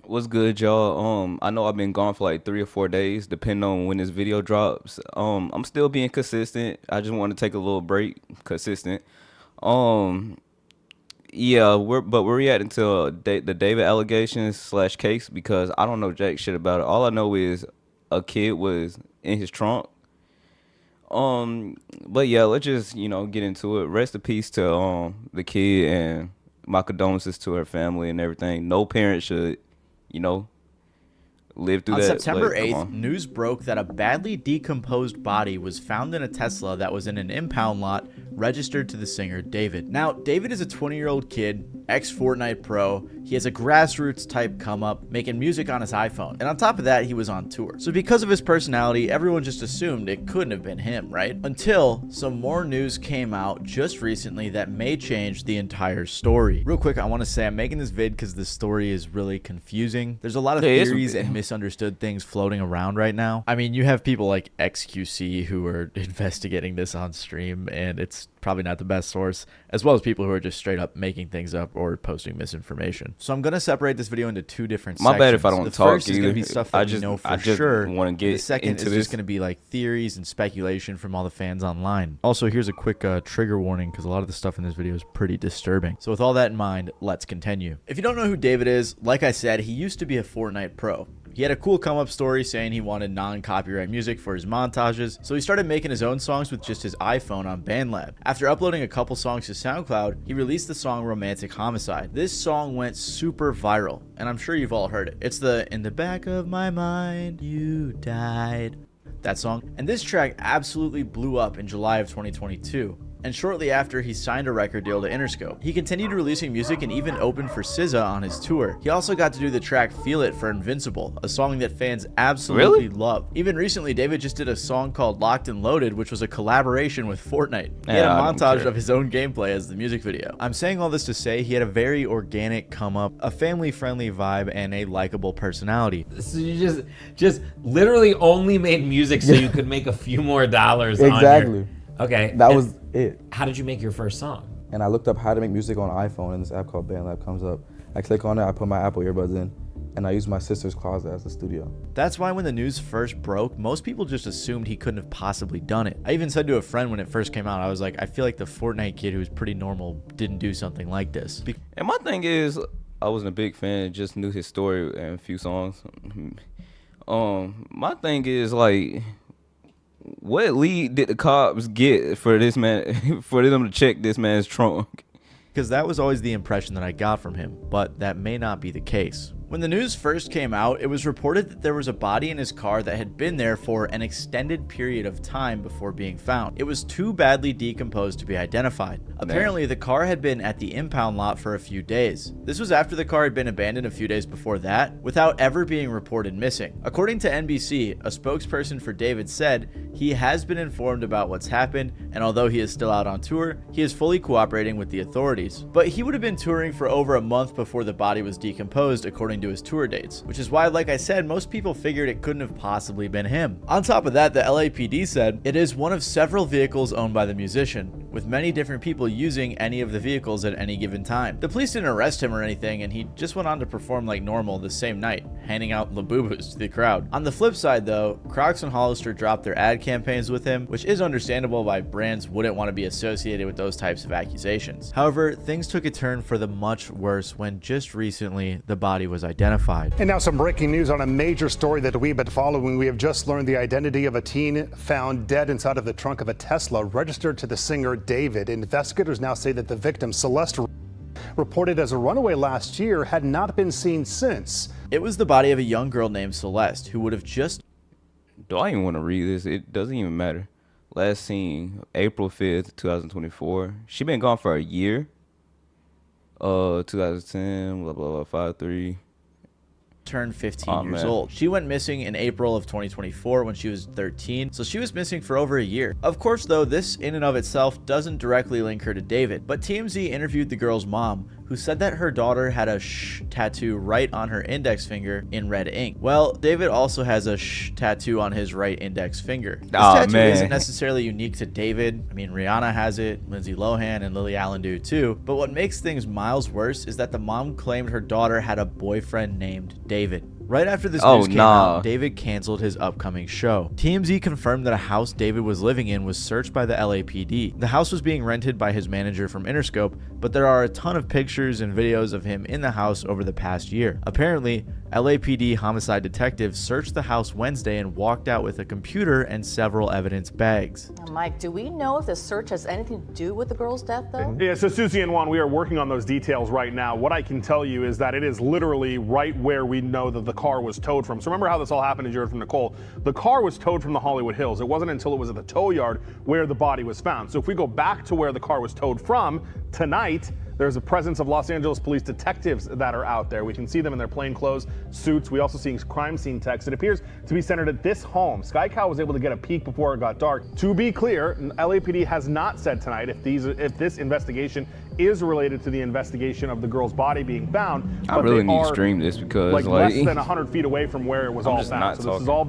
What's good, y'all? I know I've been gone for like 3 or 4 days, depending on when this video drops. I'm still being consistent. I just want to take a little break, consistent. Um, yeah, we're reacting to the David allegations slash case because I don't know jack shit about it. All I know is a kid was in his trunk. But yeah, let's just get into it. Rest in peace to the kid and my condolences to her family and everything. No parent should, you know, live through On that. September But come 8th, on. news broke that a badly decomposed body was found in a Tesla that was in an impound lot registered to the singer David. Now, David is a 20-year-old kid, ex-Fortnite pro. He has a grassroots type come up, making music on his iPhone. And on top of that, he was on tour. So because of his personality, everyone just assumed it couldn't have been him, right? Until some more news came out just recently that may change the entire story. Real quick, I want to say I'm making this vid because the story is really confusing. There's a lot of Yeah, theories and misunderstood things floating around right now. I mean, you have people like XQC who are investigating this on stream, and it's probably not the best source, as well as people who are just straight up making things up or posting misinformation. So I'm going to separate this video into two different My sections. bad if I don't the talk first is going to be stuff that we know for sure. Want to get The second into is this. just going to be like theories and speculation from all the fans online. Also, here's a quick trigger warning because a lot of the stuff in this video is pretty disturbing. So with all that in mind, let's continue. If you don't know who David is, like I said, he used to be a Fortnite pro. He had a cool come-up story saying he wanted non-copyright music for his montages, so he started making his own songs with just his iPhone on BandLab. After uploading a couple songs to SoundCloud, he released the song Romantic Homicide. This song went super viral, and I'm sure you've all heard it. It's the "In the back of my mind, you died," that song. And this track absolutely blew up in July of 2022. And shortly after, he signed a record deal to Interscope. He continued releasing music and even opened for SZA on his tour. He also got to do the track Feel It for Invincible, a song that fans absolutely love. Even recently, David just did a song called Locked and Loaded, which was a collaboration with Fortnite. He had a montage of his own gameplay as the music video. I'm saying all this to say he had a very organic come up, a family-friendly vibe, and a likable personality. So you just literally only made music so you could make a few more dollars Exactly. on your... Okay. That was it. How did you make your first song? And I looked up how to make music on iPhone, and this app called BandLab comes up. I click on it, I put my Apple earbuds in, and I use my sister's closet as the studio. That's why when the news first broke, most people just assumed he couldn't have possibly done it. I even said to a friend when it first came out, I was like, I feel like the Fortnite kid who was pretty normal didn't do something like this. And my thing is, I wasn't a big fan, just knew his story and a few songs. My thing is like, what lead did the cops get for this man, for them to check this man's trunk? Because that was always the impression that I got from him, but that may not be the case. When the news first came out, it was reported that there was a body in his car that had been there for an extended period of time before being found. It was too badly decomposed to be identified. Apparently, the car had been at the impound lot for a few days. This was after the car had been abandoned a few days before that, without ever being reported missing. According to NBC, a spokesperson for David said he has been informed about what's happened, and although he is still out on tour, he is fully cooperating with the authorities. But he would have been touring for over a month before the body was decomposed, according to his tour dates, which is why, like I said, most people figured it couldn't have possibly been him. On top of that, the LAPD said it is one of several vehicles owned by the musician, with many different people using any of the vehicles at any given time. The police didn't arrest him or anything, and he just went on to perform like normal the same night, handing out Labubus to the crowd. On the flip side though, Crocs and Hollister dropped their ad campaigns with him, which is understandable why brands wouldn't want to be associated with those types of accusations. However, things took a turn for the much worse when just recently the body was identified. And now some breaking news on a major story that we've been following. We have just learned the identity of a teen found dead inside of the trunk of a Tesla registered to the singer David. Investigators now say that the victim, Celeste, reported as a runaway last year, had not been seen since. It was the body of a young girl named Celeste who would have just... Do I even want to read this? It doesn't even matter. Last seen April 5th, 2024. She been gone for a year. 2010, blah, blah, blah, 5-3. Turned 15 years old. She went missing in April of 2024 when she was 13, so she was missing for over a year. Of course, though, this in and of itself doesn't directly link her to David, but TMZ interviewed the girl's mom, who said that her daughter had a "sh" tattoo right on her index finger in red ink. Well, David also has a "sh" tattoo on his right index finger. This tattoo isn't necessarily unique to David. I mean, Rihanna has it, Lindsay Lohan and Lily Allen do too. But what makes things miles worse is that the mom claimed her daughter had a boyfriend named David. Right after this news came out, David canceled his upcoming show. TMZ confirmed that a house David was living in was searched by the LAPD. The house was being rented by his manager from Interscope, but there are a ton of pictures and videos of him in the house over the past year. Apparently, LAPD homicide detectives searched the house Wednesday and walked out with a computer and several evidence bags. Now, Mike, do we know if the search has anything to do with the girl's death, though? Yeah, so Susie and Juan, we are working on those details right now. What I can tell you is that it is literally right where we know that the car was towed from. So remember how this all happened, as you heard from Nicole. The car was towed from the Hollywood Hills. It wasn't until it was at the tow yard where the body was found. So if we go back to where the car was towed from tonight, there's a presence of Los Angeles police detectives that are out there. We can see them in their plainclothes suits. We also see crime scene techs. It appears to be centered at this home. Sky Cow was able to get a peek before it got dark. To be clear, LAPD has not said tonight if this investigation is related to the investigation of the girl's body being found. I really need to stream this because like less than 100 feet away from where it was all found. So this is all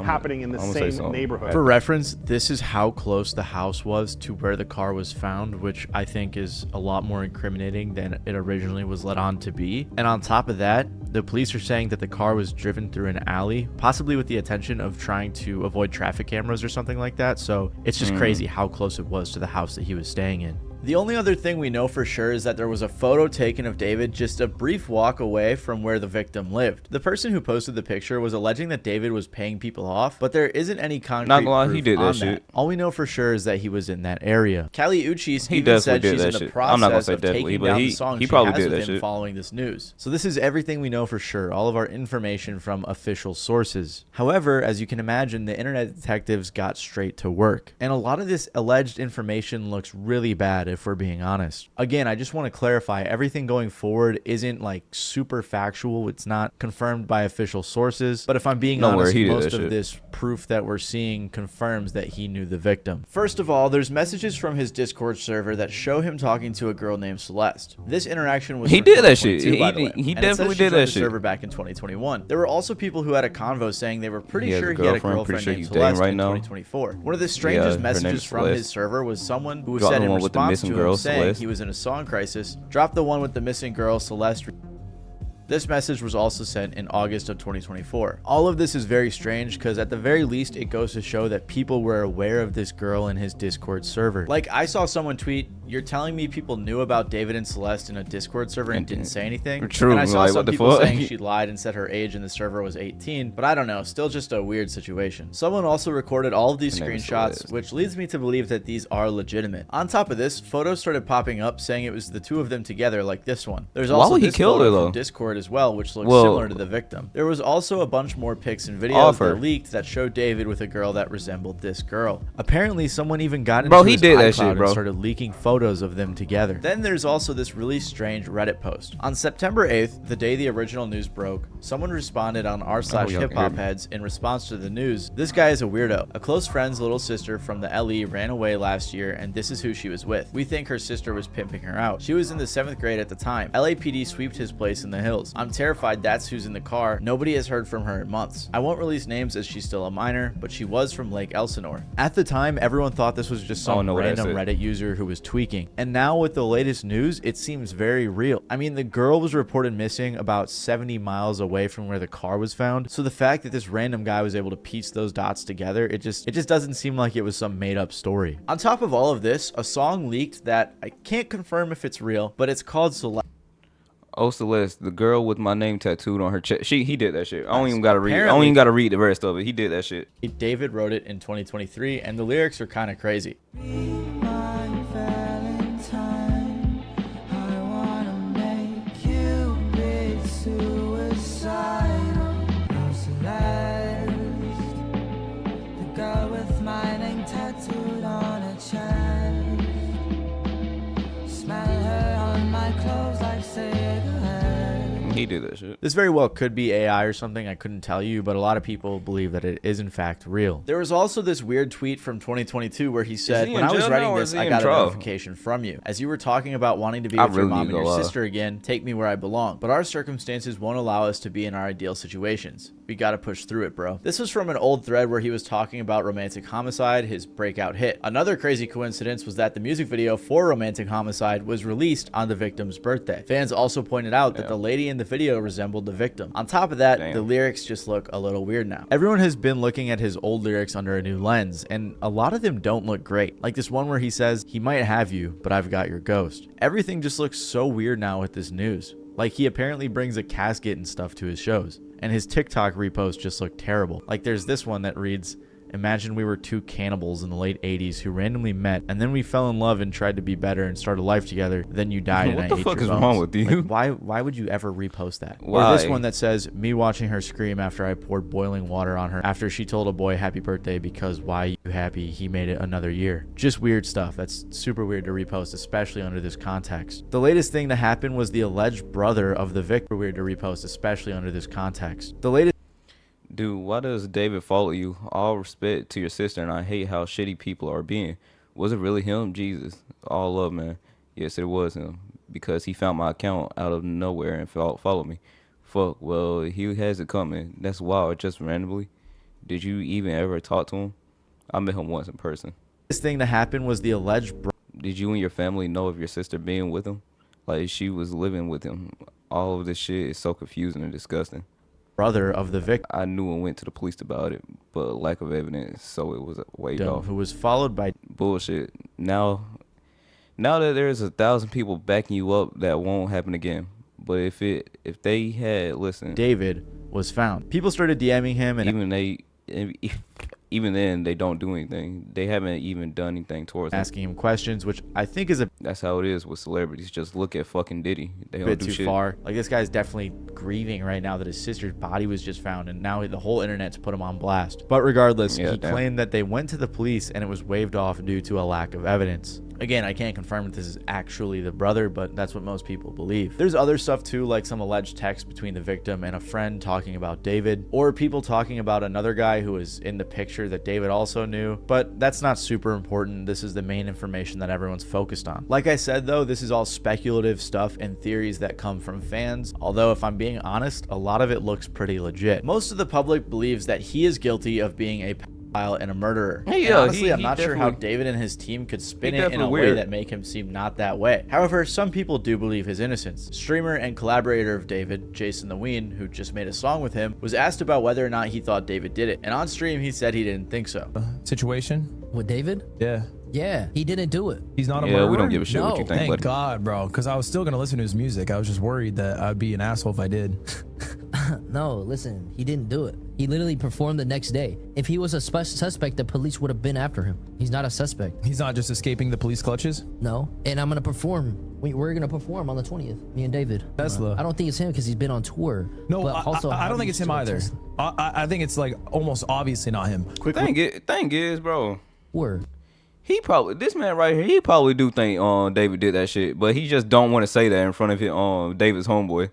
happening in the same neighborhood. For reference, this is how close the house was to where the car was found, which I think is a lot more incriminating than it originally was led on to be. And on top of that, the police are saying that the car was driven through an alley, possibly with the intention of trying to avoid traffic cameras or something like that. So it's just crazy how close it was to the house that he was staying in. The only other thing we know for sure is that there was a photo taken of David just a brief walk away from where the victim lived. The person who posted the picture was alleging that David was paying people off, but there isn't any concrete proof on that. All we know for sure is that he was in that area. Callie Uchis even said she's in the process of taking down the song she has with him following this news. So this is everything we know for sure, all of our information from official sources. However, as you can imagine, the internet detectives got straight to work. And a lot of this alleged information looks really bad if we're being honest. Again, I just want to clarify, everything going forward isn't like super factual. It's not confirmed by official sources. But if I'm being honest, most of this proof that we're seeing confirms that he knew the victim. First of all, there's messages from his Discord server that show him talking to a girl named Celeste. This interaction was he did that shit. He definitely did that shit. Server back in 2021. There were also people who had a convo saying they were pretty sure he had a girlfriend named Celeste in 2024. One of the strangest messages from his server was someone who said in response to him saying he was in a song crisis, drop the one with the missing girl Celeste. This message was also sent in August of 2024. All of this is very strange because at the very least it goes to show that people were aware of this girl in his Discord server. Like, I saw someone tweet, "You're telling me people knew about David and Celeste in a Discord server and didn't say anything?" True. And I saw some people saying she lied and said her age in the server was 18, but I don't know, still just a weird situation. Someone also recorded all of these screenshots, which leads me to believe that these are legitimate. On top of this, photos started popping up saying it was the two of them together, like this one. There's also this photo from Discord as well, which looks similar to the victim. There was also a bunch more pics and videos that leaked that showed David with a girl that resembled this girl. Apparently, someone even got into his iCloud and started leaking photos of them together. Then there's also this really strange Reddit post. On September 8th, the day the original news broke, someone responded on r/hiphopheads in response to the news. This guy is a weirdo. A close friend's little sister from the LE ran away last year, and this is who she was with. We think her sister was pimping her out. She was in the 7th grade at the time. LAPD sweeped his place in the hills. I'm terrified that's who's in the car. Nobody has heard from her in months. I won't release names as she's still a minor, but she was from Lake Elsinore. At the time, everyone thought this was just some random Reddit user who was tweaking. And now with the latest news, it seems very real. I mean, the girl was reported missing about 70 miles away from where the car was found. So the fact that this random guy was able to piece those dots together, it just doesn't seem like it was some made up story. On top of all of this, a song leaked that I can't confirm if it's real, but it's called Celeste. Oh, Celeste, the girl with my name tattooed on her chest. He did that shit. I don't even gotta read. I don't even gotta read the rest of it. He did that shit. David wrote it in 2023, and the lyrics are kind of crazy. He did that shit. This very well could be AI or something, I couldn't tell you, but a lot of people believe that it is in fact real. There was also this weird tweet from 2022 where he said, when I was writing this, I got a notification from you. As you were talking about wanting to be with your mom and your sister again, take me where I belong. But our circumstances won't allow us to be in our ideal situations. We gotta push through it, bro. This was from an old thread where he was talking about Romantic Homicide, his breakout hit. Another crazy coincidence was that the music video for Romantic Homicide was released on the victim's birthday. Fans also pointed out that the lady in the video resembled the victim. On top of that, the lyrics just look a little weird now. Everyone has been looking at his old lyrics under a new lens, and a lot of them don't look great. Like this one where he says, he might have you, but I've got your ghost. Everything just looks so weird now with this news. Like he apparently brings a casket and stuff to his shows. And his TikTok reposts just look terrible. Like there's this one that reads, imagine we were two cannibals in the late 80s who randomly met and then we fell in love and tried to be better and start a life together. Then you died and I ate your bones. What the fuck is wrong with you? Like, why would you ever repost that? Why? Or this one that says, me watching her scream after I poured boiling water on her after she told a boy happy birthday because why you happy he made it another year. Just weird stuff. That's super weird to repost, especially under this context. The latest thing to happen was the alleged brother of the victim. Weird to repost, especially under this context. The latest Dude, why does David follow you? All respect to your sister, and I hate how shitty people are being. Was it really him? Jesus. All love, man. Yes, it was him. Because he found my account out of nowhere and followed me. Fuck, well, he has it coming. That's wild, just randomly. Did you even ever talk to him? I met him once in person. This thing to happen was the alleged Did you and your family know of your sister being with him? Like, she was living with him. All of this shit is so confusing and disgusting. Brother of the victim. I knew and went to the police about it, but lack of evidence, so it was waved off. Who was followed by bullshit. Now that there's 1,000 people backing you up, that won't happen again. But if they had listened, David was found. People started DMing him, and even then they don't do anything. They haven't even done anything towards asking him questions, which I think is that's how it is with celebrities. Just look at fucking Diddy. They don't bit do too shit. far. Like this guy's definitely grieving right now that his sister's body was just found, and now the whole internet's put him on blast. But regardless, he claimed that they went to the police and it was waved off due to a lack of evidence. Again, I can't confirm that this is actually the brother, but that's what most people believe. There's other stuff too, like some alleged text between the victim and a friend talking about David, or people talking about another guy who was in the picture that David also knew, but that's not super important. This is the main information that everyone's focused on. Like I said though, this is all speculative stuff and theories that come from fans, although if I'm being honest, a lot of it looks pretty legit. Most of the public believes that he is guilty of being a and a murderer. Hey, and honestly, I'm not sure how David and his team could spin it in a way that make him seem not that way. However, some people do believe his innocence. Streamer and collaborator of David, Jason the Ween, who just made a song with him, was asked about whether or not he thought David did it. And on stream, he said he didn't think so. Situation? With David? Yeah. Yeah, he didn't do it. He's not a murderer? Yeah, we don't give a shit what you think, Thank God, bro, because I was still going to listen to his music. I was just worried that I'd be an asshole if I did. No, listen, he didn't do it. He literally performed the next day. If he was a suspect, the police would have been after him. He's not a suspect. He's not just escaping the police clutches? No, and I'm going to perform. We're going to perform on the 20th, me and David. Tesla. I don't think it's him because he's been on tour. No, but also, I don't think it's him either. I think it's like almost obviously not him. Thing is, bro. Word. This man right here, he probably do think David did that shit, but he just don't want to say that in front of his David's homeboy.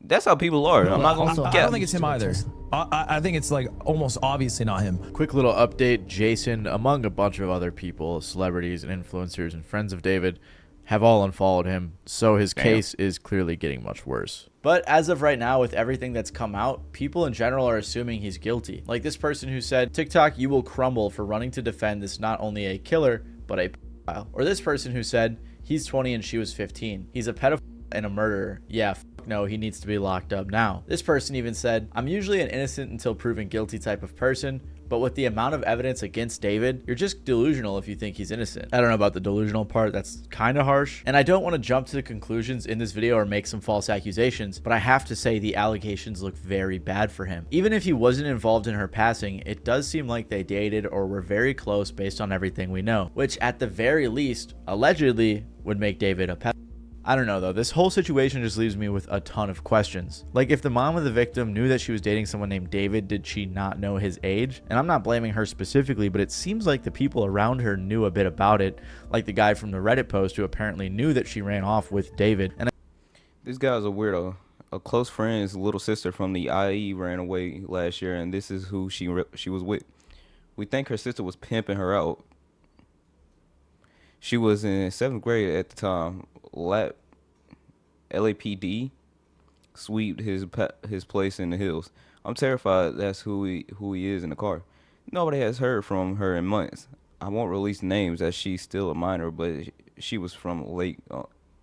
That's how people are. I'm not gonna. I don't think it's him either. I think it's like almost obviously not him. Quick little update: Jason, among a bunch of other people, celebrities and influencers and friends of David, have all unfollowed him. So his case is clearly getting much worse. But as of right now, with everything that's come out, people in general are assuming he's guilty. Like this person who said, "TikTok, you will crumble for running to defend this not only a killer but a pedophile." Or this person who said, "He's 20 and she was 15. He's a pedophile and a murderer. Yeah, no, he needs to be locked up now." This person even said, "I'm usually an innocent until proven guilty type of person, but with the amount of evidence against David, you're just delusional if you think he's innocent." I don't know about the delusional part. That's kind of harsh. And I don't want to jump to the conclusions in this video or make some false accusations, but I have to say the allegations look very bad for him. Even if he wasn't involved in her passing, it does seem like they dated or were very close based on everything we know, which at the very least, allegedly, would make David a pedophile. I don't know though, this whole situation just leaves me with a ton of questions. Like if the mom of the victim knew that she was dating someone named David, did she not know his age? And I'm not blaming her specifically, but it seems like the people around her knew a bit about it, like the guy from the Reddit post who apparently knew that she ran off with David. And this guy's a weirdo. a close friend's little sister from the IE ran away last year, and this is who she was with. We think her sister was pimping her out. She was in 7th grade at the time. LAPD sweeped his place in the hills. I'm terrified that's who he is in the car. Nobody has heard from her in months. I won't release names as she's still a minor, but she was from Lake.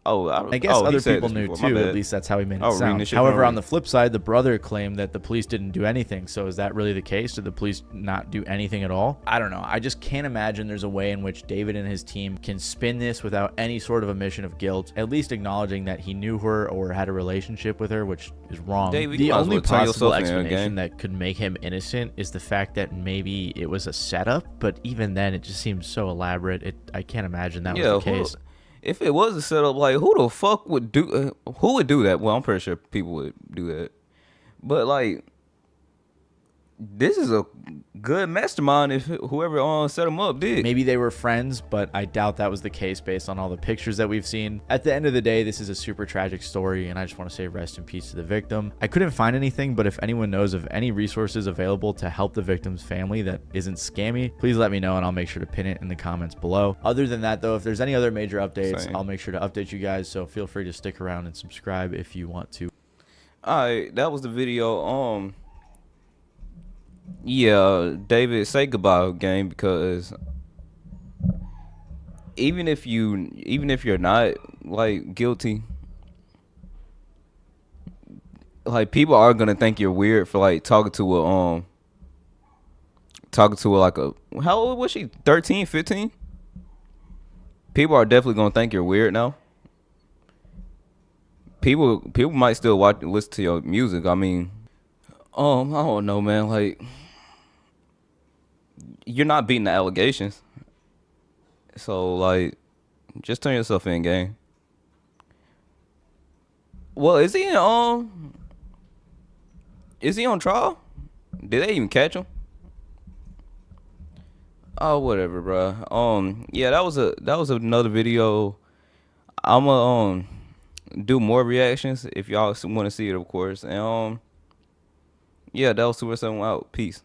I guess he other said people this knew before. My too. At bad. least that's how he made it I was reading sound. this shit However, from on the flip side, the brother claimed that the police didn't do anything. So is that really the case? Did the police not do anything at all? I don't know. I just can't imagine there's a way in which David and his team can spin this without any sort of admission of guilt, at least acknowledging that he knew her or had a relationship with her, which is wrong. David, The you might as only well turn possible yourself in, explanation gang. that could make him innocent is the fact that maybe it was a setup, but even then, it just seems so elaborate. I can't imagine that was the case. If it was a setup, like who the fuck would do? Who would do that? Well, I'm pretty sure people would do that. But like, this is a good mastermind. If whoever set him up did. Maybe they were friends, but I doubt that was the case based on all the pictures that we've seen. At the end of the day, this is a super tragic story, and I just want to say rest in peace to the victim. I couldn't find anything, but if anyone knows of any resources available to help the victim's family that isn't scammy, please let me know, and I'll make sure to pin it in the comments below. Other than that, though, if there's any other major updates, Same. I'll make sure to update you guys, so feel free to stick around and subscribe if you want to. All right, that was the video. Yeah, David, say goodbye, gang, because even if you're not like guilty, like people are gonna think you're weird for like talking to like a, how old was she? 13, 15? People are definitely gonna think you're weird now. People might still listen to your music. I mean, I don't know, man. Like, you're not beating the allegations, so like, just turn yourself in, gang. Well, is he on trial? Did they even catch him? Oh, whatever, bro. Yeah, that was another video. I'ma do more reactions if y'all want to see it, of course. And yeah, that was 217 out. Peace.